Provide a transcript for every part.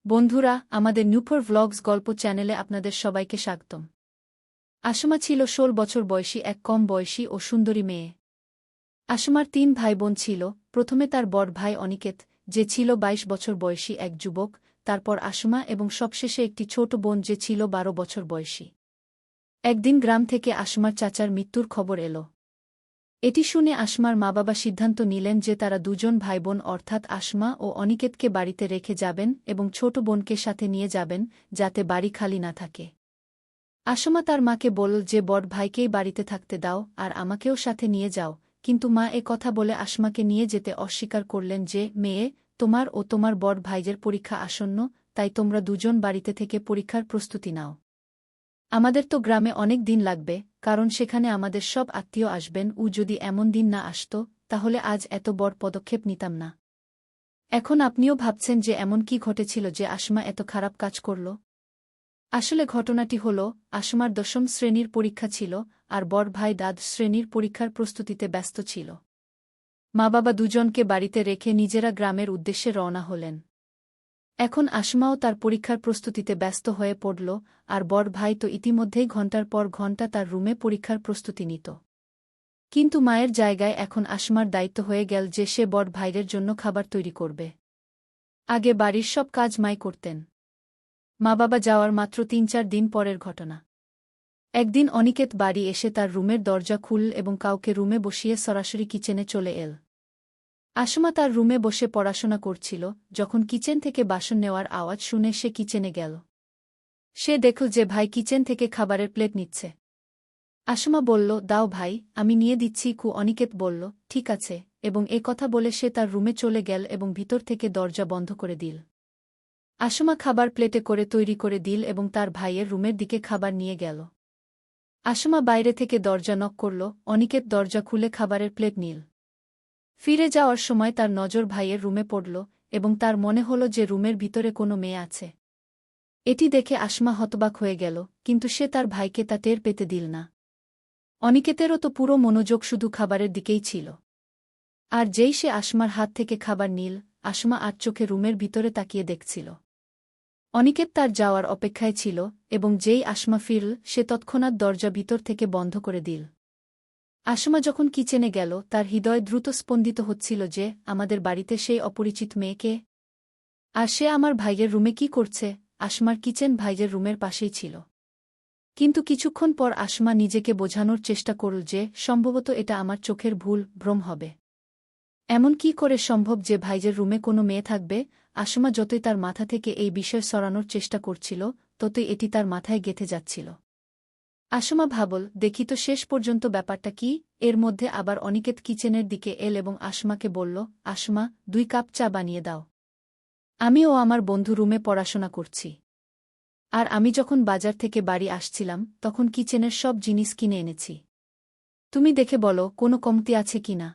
বন্ধুরা, আমাদের নূপুর ভ্লগস গল্প চ্যানেলে আপনাদের সবাইকে স্বাগতম। আসমা ছিল ১৬ বছর বয়সী এক কম বয়সী ও সুন্দরী মেয়ে। আসমার ৩ ভাইবোন ছিল। প্রথমে তার বড় ভাই অনিকেত, যে ছিল ২২ বছর বয়সী এক যুবক, তারপর আসমা এবং সবশেষে একটি ছোট বোন যে ছিল ১২ বছর বয়সী। একদিন গ্রাম থেকে আসমার চাচার মৃত্যুর খবর এল। এটি শুনে আসমার মা-বাবা সিদ্ধান্ত নিলেন যে তারা দুজন ভাইবোন অর্থাৎ আসমা ও অনিকেতকে বাড়িতে রেখে যাবেন এবং ছোট বোনকে সাথে নিয়ে যাবেন, যাতে বাড়ি খালি না থাকে। আসমা তার মাকে বলল যে বড় ভাইকেই বাড়িতে থাকতে দাও আর আমাকেও সাথে নিয়ে যাও, কিন্তু মা এ কথা বলে আসমাকে নিয়ে যেতে অস্বীকার করলেন যে, মেয়ে, তোমার ও তোমার বড় ভাইয়ের পরীক্ষা আসন্ন, তাই তোমরা দুজন বাড়িতে থেকে পরীক্ষার প্রস্তুতি নাও। আমাদের তো গ্রামে অনেক দিন লাগবে, কারণ সেখানে আমাদের সব আত্মীয় আসবেন, যদি এমন দিন না আসত, তাহলে আজ এত বড় পদক্ষেপ নিতাম না। এখন আপনিও ভাবছেন যে এমন কি ঘটেছিল যে আসমা এত খারাপ কাজ করল। আসলে ঘটনাটি হল, আসমার ১০ম শ্রেণীর পরীক্ষা ছিল, আর বড় ভাই দ্বাদশ শ্রেণীর পরীক্ষার প্রস্তুতিতে ব্যস্ত ছিল। মা-বাবা দুজনকে বাড়িতে রেখে নিজেরা গ্রামের উদ্দেশ্যে রওনা হলেন। এখন আসমাও তার পরীক্ষার প্রস্তুতিতে ব্যস্ত হয়ে পড়ল, আর বড় ভাই তো ইতিমধ্যেই ঘণ্টার পর ঘণ্টা তার রুমে পরীক্ষার প্রস্তুতি নিত। কিন্তু মায়ের জায়গায় এখন আসমার দায়িত্ব হয়ে গেল যে সে বড় ভাইয়ের জন্য খাবার তৈরি করবে। আগে বাড়ির সব কাজ মাই করতেন। মা-বাবা যাওয়ার মাত্র ৩-৪ দিন পরের ঘটনা। একদিন অনিকেত বাড়ি এসে তার রুমের দরজা খুলল এবং কাউকে রুমে বসিয়ে সরাসরি কিচেনে চলে এল। আসমা তার রুমে বসে পড়াশোনা করছিল, যখন কিচেন থেকে বাসন নেওয়ার আওয়াজ শুনে সে কিচেনে গেল। সে দেখল যে ভাই কিচেন থেকে খাবারের প্লেট নিচ্ছে। আসমা বলল, দাও ভাই, আমি নিয়ে দিচ্ছি। অনিকেত বলল, ঠিক আছে, এবং এ কথা বলে সে তার রুমে চলে গেল এবং ভিতর থেকে দরজা বন্ধ করে দিল। আসমা খাবার প্লেটে করে তৈরি করে দিল এবং তার ভাইয়ের রুমের দিকে খাবার নিয়ে গেল। আসমা বাইরে থেকে দরজা নক করল, অনিকেত দরজা খুলে খাবারের প্লেট নিল। ফিরে যাওয়ার সময় তার নজর ভাইয়ের রুমে পড়ল এবং তার মনে হল যে রুমের ভিতরে কোনো মেয়ে আছে। এটি দেখে আসমা হতবাক হয়ে গেল, কিন্তু সে তার ভাইকে তা টের পেতে দিল না। অনিকেতেরও তো পুরো মনোযোগ শুধু খাবারের দিকেই ছিল। আর যেই সে আসমার হাত থেকে খাবার নিল, আসমা আর চোখে রুমের ভিতরে তাকিয়ে দেখছিল। অনিকেত তার যাওয়ার অপেক্ষায় ছিল, এবং যেই আসমা ফিরল সে তৎক্ষণাৎ দরজা ভিতর থেকে বন্ধ করে দিল। আসমা যখন কিচেনে গেল, তার হৃদয় দ্রুত স্পন্দিত হচ্ছিল যে আমাদের বাড়িতে সেই অপরিচিত মেয়েকে, আর সে আমার ভাইয়ের রুমে কি করছে। আসমার কিচেন ভাইয়ের রুমের পাশেই ছিল। কিন্তু কিছুক্ষণ পর আসমা নিজেকে বোঝানোর চেষ্টা করল যে সম্ভবত এটা আমার চোখের ভ্রম হবে। এমন কি করে সম্ভব যে ভাইয়ের রুমে কোনো মেয়ে থাকবে। আসমা যতই তার মাথা থেকে এই বিষয় সরানোর চেষ্টা করছিল, ততই এটি তার মাথায় গেঁথে যাচ্ছিল। আসমা ভাবল, দেখি তো শেষ পর্যন্ত ব্যাপারটা কি। এর মধ্যে আবার অনিকেত কিচেনের দিকে এল এবং আসমাকে বলল, আসমা, 2 কাপ চা বানিয়ে দাও। আমি ও আমার বন্ধু রুমে পড়াশোনা করছি। আর আমি যখন বাজার থেকে বাড়ি আসছিলাম, তখন কিচেনের সব জিনিস কিনে এনেছি। তুমি দেখে বলো কোনো কমতি আছে কিনা।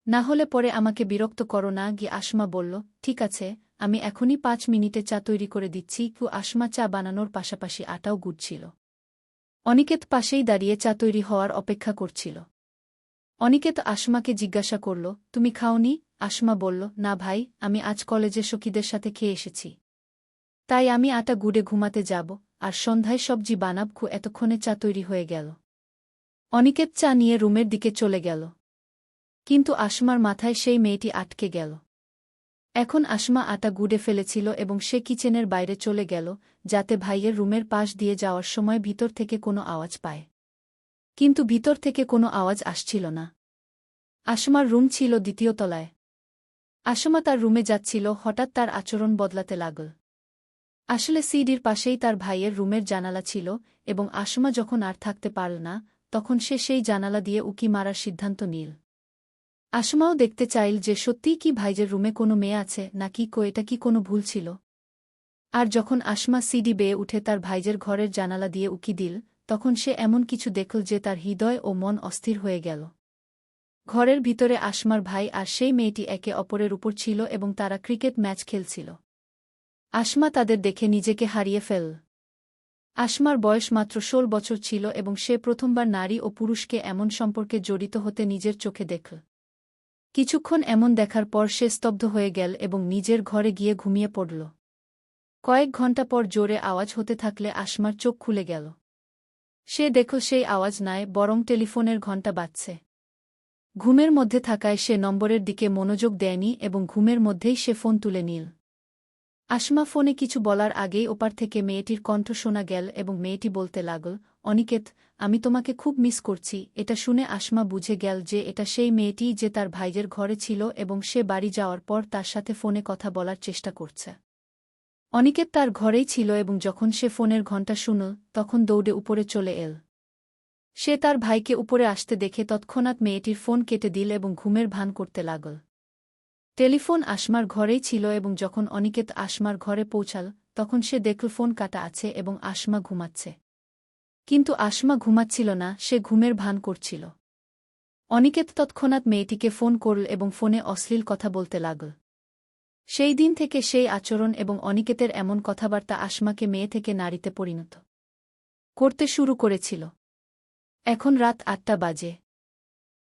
না হলে পরে আমাকে বিরক্ত করো না। আসমা বলল, ঠিক আছে, আমি এখনই 5 মিনিটে চা তৈরি করে দিচ্ছি। আসমা চা বানানোর পাশাপাশি আটাও গুড়ছিল। অনিকেত পাশেই দাঁড়িয়ে চা তৈরি হওয়ার অপেক্ষা করছিল। অনিকেত আসমাকে জিজ্ঞাসা করল, তুমি খাওনি? আসমা বলল, না ভাই, আমি আজ কলেজে সখীদের সাথে খেয়ে এসেছি। তাই আমি আটা গুড়ে ঘুমাতে যাব, আর সন্ধ্যায় সবজি বানাব। এতক্ষণে চা তৈরি হয়ে গেল। অনিকেত চা নিয়ে রুমের দিকে চলে গেল। কিন্তু আসমার মাথায় সেই মেয়েটি আটকে গেল। এখন আসমা আটা গুড়ে ফেলেছিল এবং সে কিচেনের বাইরে চলে গেল, যাতে ভাইয়ের রুমের পাশ দিয়ে যাওয়ার সময় ভিতর থেকে কোনো আওয়াজ পায়। কিন্তু ভিতর থেকে কোনো আওয়াজ আসছিল না। আসমার রুম ছিল 2য় তলায়। আসমা তার রুমে যাচ্ছিল, হঠাৎ তার আচরণ বদলাতে লাগল। আসলে সিঁড়ির পাশেই তার ভাইয়ের রুমের জানালা ছিল, এবং আসমা যখন আর থাকতে পারল না, তখন সে সেই জানালা দিয়ে উকি মারার সিদ্ধান্ত নিল। আসমাও দেখতে চাইল যে সত্যিই কি ভাইয়ের রুমে কোনো মেয়ে আছে নাকি এটা কি কোনো ভুল ছিল। আর যখন আসমা সিঁড়ি বেয়ে উঠে তার ভাইয়ের ঘরের জানালা দিয়ে উকি দিল, তখন সে এমন কিছু দেখল যে তার হৃদয় ও মন অস্থির হয়ে গেল। ঘরের ভিতরে আসমার ভাই আর সেই মেয়েটি একে অপরের উপর ছিল এবং তারা ক্রিকেট ম্যাচ খেলছিল। আসমা তাদের দেখে নিজেকে হারিয়ে ফেলল। আসমার বয়স মাত্র 16 বছর ছিল এবং সে প্রথমবার নারী ও পুরুষকে এমন সম্পর্কে জড়িত হতে নিজের চোখে দেখল। কিছুক্ষণ এমন দেখার পর সে স্তব্ধ হয়ে গেল এবং নিজের ঘরে গিয়ে ঘুমিয়ে পড়ল। কয়েক ঘণ্টা পর জোরে আওয়াজ হতে থাকলে আসমার চোখ খুলে গেল। সে দেখল সেই আওয়াজ নয়, বরং টেলিফোনের ঘণ্টা বাজছে। ঘুমের মধ্যে থাকায় সে নম্বরের দিকে মনোযোগ দেয়নি এবং ঘুমের মধ্যেই সে ফোন তুলে নিল। আসমা ফোনে কিছু বলার আগেই ওপার থেকে মেয়েটির কণ্ঠ শোনা গেল এবং মেয়েটি বলতে লাগল, অনিকেত, আমি তোমাকে খুব মিস করছি। এটা শুনে আসমা বুঝে গেল যে এটা সেই মেয়েটি যে তার ভাইয়ের ঘরে ছিল এবং সে বাড়ি যাওয়ার পর তার সাথে ফোনে কথা বলার চেষ্টা করছে। অনিকেত তার ঘরেই ছিল এবং যখন সে ফোনের ঘণ্টা শুনল তখন দৌড়ে উপরে চলে এল। সে তার ভাইকে উপরে আসতে দেখে তৎক্ষণাৎ মেয়েটির ফোন কেটে দিল এবং ঘুমের ভান করতে লাগল। টেলিফোন আসমার ঘরেই ছিল এবং যখন অনিকেত আসমার ঘরে পৌঁছাল তখন সে দেখল ফোন কাটা আছে এবং আসমা ঘুমাচ্ছে। কিন্তু আসমা ঘুমাচ্ছিল না, সে ঘুমের ভান করছিল। অনিকেত তৎক্ষণাৎ মেয়েটিকে ফোন করল এবং ফোনে অশ্লীল কথা বলতে লাগল। সেই দিন থেকে সেই আচরণ এবং অনিকেতের এমন কথাবার্তা আসমাকে মেয়ে থেকে নারীতে পরিণত করতে শুরু করেছিল। এখন রাত ৮টা বাজে।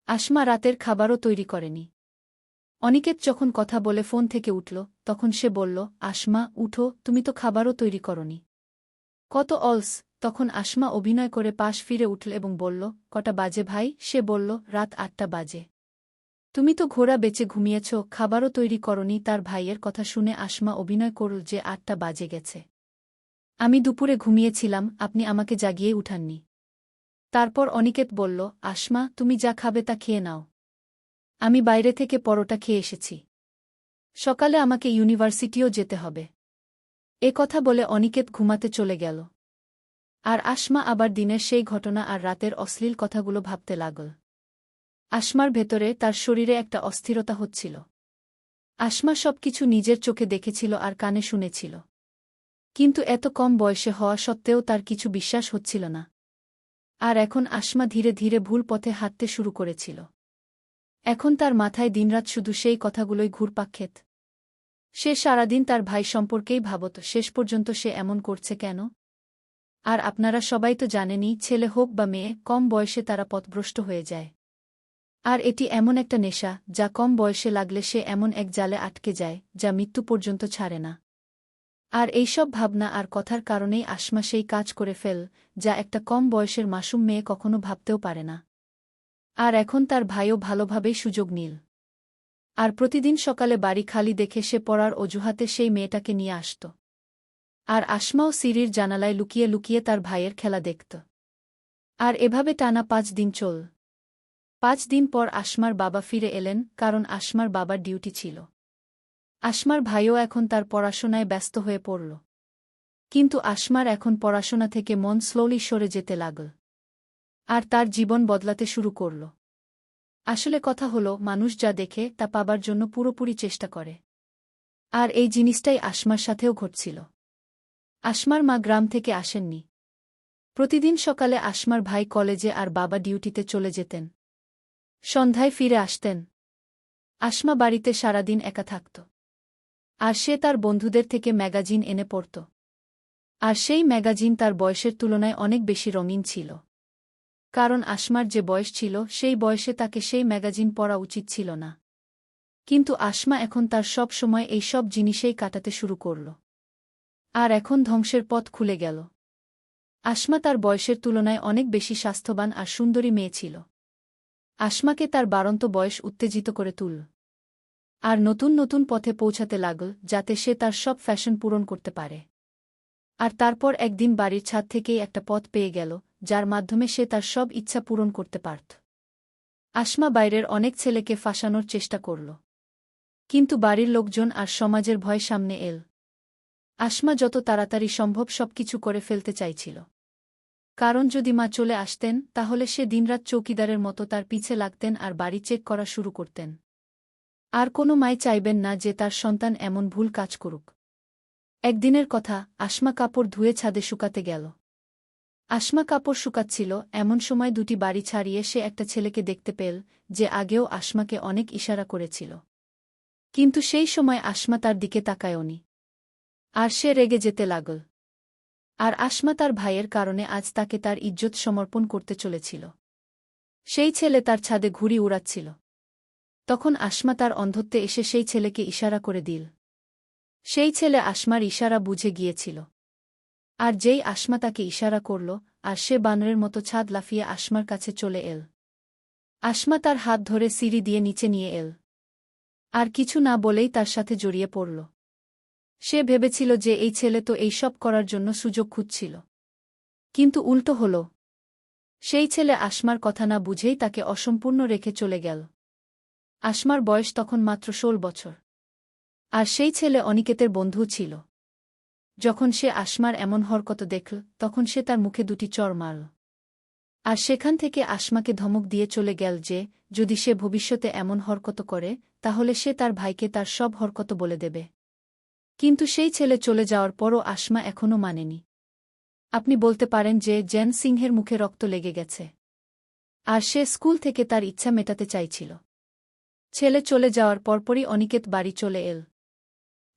আসমা রাতের খাবারও তৈরি করেনি। অনিকেত যখন কথা বলে ফোন থেকে উঠল তখন সে বলল, আসমা, উঠো, তুমি তো খাবারও তৈরি করনি। কত অলস! তখন আসমা অভিনয় করে পাশ ফিরে উঠল এবং বলল, কটা বাজে ভাই? সে বলল, রাত ৮টা বাজে। তুমি তো ঘোড়া বেচে ঘুমিয়েছ, খাবারও তৈরি করনি। তার ভাইয়ের কথা শুনে আসমা অভিনয় করল যে ৮টা বাজে গেছে। আমি দুপুরে ঘুমিয়েছিলাম, আপনি আমাকে জাগিয়ে উঠাননি। তারপর অনিকেত বলল, আসমা, তুমি যা খাবে তা খেয়ে নাও। আমি বাইরে থেকে পরোটা খেয়ে এসেছি। সকালে আমাকে ইউনিভার্সিটিও যেতে হবে। এ কথা বলে অনিকেত ঘুমাতে চলে গেল। আর আসমা আবার দিনের সেই ঘটনা আর রাতের অশ্লীল কথাগুলো ভাবতে লাগল। আসমার ভেতরে তার শরীরে একটা অস্থিরতা হচ্ছিল। আসমা সবকিছু নিজের চোখে দেখেছিল আর কানে শুনেছিল। কিন্তু এত কম বয়সে হওয়া সত্ত্বেও তার কিছু বিশ্বাস হচ্ছিল না। আর এখন আসমা ধীরে ধীরে ভুল পথে হাঁটতে শুরু করেছিল। এখন তার মাথায় দিনরাত শুধু সেই কথাগুলোই ঘুরপাক খেত। সে সারাদিন তার ভাই সম্পর্কেই ভাবত, শেষ পর্যন্ত সে এমন করছে কেন? আর আপনারা সবাই তো জানেনই, ছেলে হোক বা মেয়ে, কম বয়সে তারা পথভ্রষ্ট হয়ে যায়। আর এটি এমন একটা নেশা যা কম বয়সে লাগলে সে এমন এক জালে আটকে যায় যা মৃত্যু পর্যন্ত ছাড়ে না। আর এইসব ভাবনা আর কথার কারণেই আসমা সেই কাজ করে ফেল যা একটা কম বয়সের মাসুম মেয়ে কখনো ভাবতেও পারে না। আর এখন তার ভাইও ভালোভাবেই সুযোগ নিল। আর প্রতিদিন সকালে বাড়ি খালি দেখে সে পড়ার অজুহাতে সেই মেয়েটাকে নিয়ে আসত। আর আসমাও সিঁড়ির জানালায় লুকিয়ে লুকিয়ে তার ভাইয়ের খেলা দেখত। আর এভাবে টানা ৫ দিন চল। ৫ দিন পর আসমার বাবা ফিরে এলেন, কারণ আসমার বাবার ডিউটি ছিল। আসমার ভাইও এখন তার পড়াশোনায় ব্যস্ত হয়ে পড়ল। কিন্তু আসমার এখন পড়াশোনা থেকে মন স্লোলি সরে যেতে লাগল। আর তার জীবন বদলাতে শুরু করল। আসলে কথা হলো, মানুষ যা দেখে তা পাবার জন্য পুরোপুরি চেষ্টা করে। আর এই জিনিসটাই আসমার সাথেও ঘটছিল। আসমার মা গ্রাম থেকে আসেননি। প্রতিদিন সকালে আসমার ভাই কলেজে আর বাবা ডিউটিতে চলে যেতেন। সন্ধ্যায় ফিরে আসতেন। আসমা বাড়িতে সারাদিন একা থাকত। আর সে তার বন্ধুদের থেকে ম্যাগাজিন এনে পড়ত। আর সেই ম্যাগাজিন তার বয়সের তুলনায় অনেক বেশি রঙিন ছিল। কারণ আসমার যে বয়স ছিল সেই বয়সে তাকে সেই ম্যাগাজিন পড়া উচিত ছিল না। কিন্তু আসমা এখন তার সব সময় এই সব জিনিসেই কাটাতে শুরু করল। আর এখন ধ্বংসের পথ খুলে গেল। আসমা তার বয়সের তুলনায় অনেক বেশি স্বাস্থ্যবান আর সুন্দরী মেয়ে ছিল। আসমাকে তার বাড়ন্ত বয়স উত্তেজিত করে তুলল। আর নতুন নতুন পথে পৌঁছাতে লাগল যাতে সে তার সব ফ্যাশন পূরণ করতে পারে। আর তারপর একদিন বাড়ির ছাদ থেকেই একটা পথ পেয়ে গেল যার মাধ্যমে সে তার সব ইচ্ছা পূরণ করতে পারত। আসমা বাইরের অনেক ছেলেকে ফাঁসানোর চেষ্টা করল। কিন্তু বাড়ির লোকজন আর সমাজের ভয় সামনে এল। আসমা যত তাড়াতাড়ি সম্ভব সবকিছু করে ফেলতে চাইছিল। কারণ যদি মা চলে আসতেন তাহলে সে দিনরাত চৌকিদারের মতো তার পিছে লাগতেন আর বাড়ি চেক করা শুরু করতেন। আর কোনো মাই চাইবেন না যে তার সন্তান এমন ভুল কাজ করুক। একদিনের কথা, আসমা কাপড় ধুয়ে ছাদে শুকাতে গেল। আসমা কাপড় শুকাচ্ছিল এমন সময় দুটি বাড়ি ছাড়িয়ে সে একটা ছেলেকে দেখতে পেল যে আগেও আসমাকে অনেক ইশারা করেছিল। কিন্তু সেই সময় আসমা তার দিকে তাকায়নি। আর সে রেগে যেতে লাগল। আর আসমা তার ভাইয়ের কারণে আজ তাকে তার ইজ্জত সমর্পণ করতে চলেছিল। সেই ছেলে তার ছাদে ঘুড়ি উড়াচ্ছিল। তখন আসমা তার অন্ধত্বে এসে সেই ছেলেকে ইশারা করে দিল। সেই ছেলে আসমার ইশারা বুঝে গিয়েছিল। আর যেই আসমা তাকে ইশারা করল, আর সে বানরের মতো ছাদ লাফিয়ে আসমার কাছে চলে এল। আসমা তার হাত ধরে সিঁড়ি দিয়ে নিচে নিয়ে এল। আর কিছু না বলেই তার সাথে জড়িয়ে পড়ল। সে ভেবেছিল যে এই ছেলে তো এই সব করার জন্য সুযোগ খুঁজছিল। কিন্তু উল্টো হল। সেই ছেলে আসমার কথা না বুঝেই তাকে অসম্পূর্ণ রেখে চলে গেল। আসমার বয়স তখন মাত্র 16 বছর। আর সেই ছেলে অনিকেতের বন্ধুও ছিল। যখন সে আসমার এমন হরকত দেখল, তখন সে তার মুখে 2টি চড় মারল। আর সেখান থেকে আসমাকে ধমক দিয়ে চলে গেল যে, যদি সে ভবিষ্যতে এমন হরকত করে, তাহলে সে তার ভাইকে তার সব হরকত বলে দেবে। কিন্তু সেই ছেলে চলে যাওয়ার পরও আসমা এখনও মানেনি। আপনি বলতে পারেন যে জেন সিংহের মুখে রক্ত লেগে গেছে। আর সে স্কুল থেকে তার ইচ্ছা মেটাতে চাইছিল। ছেলে চলে যাওয়ার পরপরই অনিকেত বাড়ি চলে এল।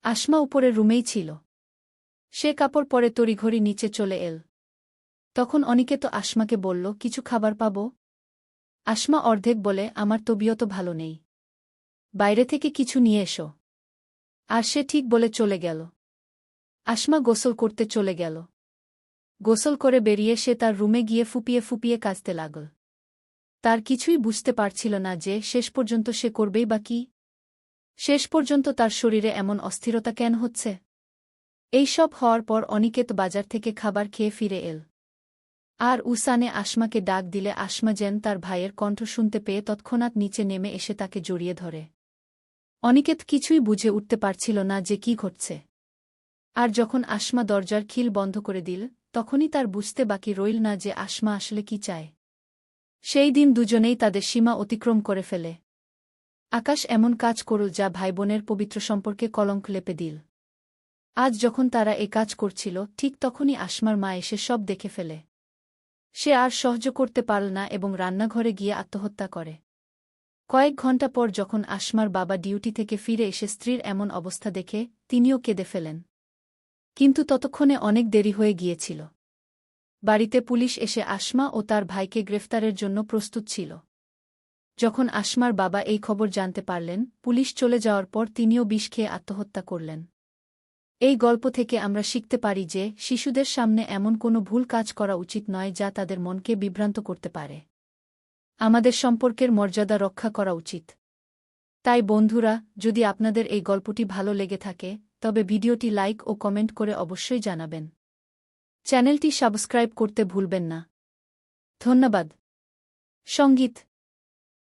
আসমা উপরের রুমেই ছিল। সে কাপড় পরে তড়িঘড়ি নিচে চলে এল। তখন অনিকেত আসমাকে বলল, কিছু খাবার পাব? আসমা অর্ধেক বলে, আমার তবিয়ত ভালো নেই। বাইরে থেকে কিছু নিয়ে এসো। আর সে ঠিক বলে চলে গেল। আসমা গোসল করতে চলে গেল। গোসল করে বেরিয়ে সে তার রুমে গিয়ে ফুপিয়ে ফুপিয়ে কাঁদতে লাগল। তার কিছুই বুঝতে পারছিল না যে শেষ পর্যন্ত সে করবেই বা কি। শেষ পর্যন্ত তার শরীরে এমন অস্থিরতা কেন হচ্ছে। এই সব হওয়ার পর অনিকেত বাজার থেকে খাবার খেয়ে ফিরে এল। আর উসানে আসমাকে ডাক দিলে আসমা যেন তার ভাইয়ের কণ্ঠ শুনতে পেয়ে তৎক্ষণাৎ নিচে নেমে এসে তাকে জড়িয়ে ধরে। অনিকেত কিছুই বুঝে উঠতে পারছিল না যে কি ঘটছে। আর যখন আসমা দরজার খিল বন্ধ করে দিল, তখনই তার বুঝতে বাকি রইল না যে আসমা আসলে কি চায়। সেই দিন দুজনেই তাদের সীমা অতিক্রম করে ফেলে। আকাশ এমন কাজ করল যা ভাইবোনের পবিত্র সম্পর্কে কলঙ্ক লেপে দিল। আজ যখন তারা এ কাজ করছিল, ঠিক তখনই আসমার মা এসে সব দেখে ফেলে। সে আর সহ্য করতে পারল না এবং রান্নাঘরে গিয়ে আত্মহত্যা করে। কয়েক ঘণ্টা পর যখন আসমার বাবা ডিউটি থেকে ফিরে এসে স্ত্রীর এমন অবস্থা দেখে, তিনিও কেঁদে ফেলেন। কিন্তু ততক্ষণে অনেক দেরি হয়ে গিয়েছিল। বাড়িতে পুলিশ এসে আসমা ও তার ভাইকে গ্রেফতারের জন্য প্রস্তুত ছিল। যখন আসমার বাবা এই খবর জানতে পারলেন, পুলিশ চলে যাওয়ার পর তিনিও বিষ খেয়ে আত্মহত্যা করলেন। এই গল্প থেকে আমরা শিখতে পারি যে শিশুদের সামনে এমন কোনো ভুল কাজ করা উচিত নয় যা তাদের মনকে বিভ্রান্ত করতে পারে। আমাদের সম্পর্কের মর্যাদা রক্ষা করা উচিত। তাই বন্ধুরা, যদি আপনাদের এই গল্পটি ভালো লেগে থাকে, তবে ভিডিওটি লাইক ও কমেন্ট করে অবশ্যই জানাবেন। চ্যানেলটি সাবস্ক্রাইব করতে ভুলবেন না। ধন্যবাদ। সঙ্গীত।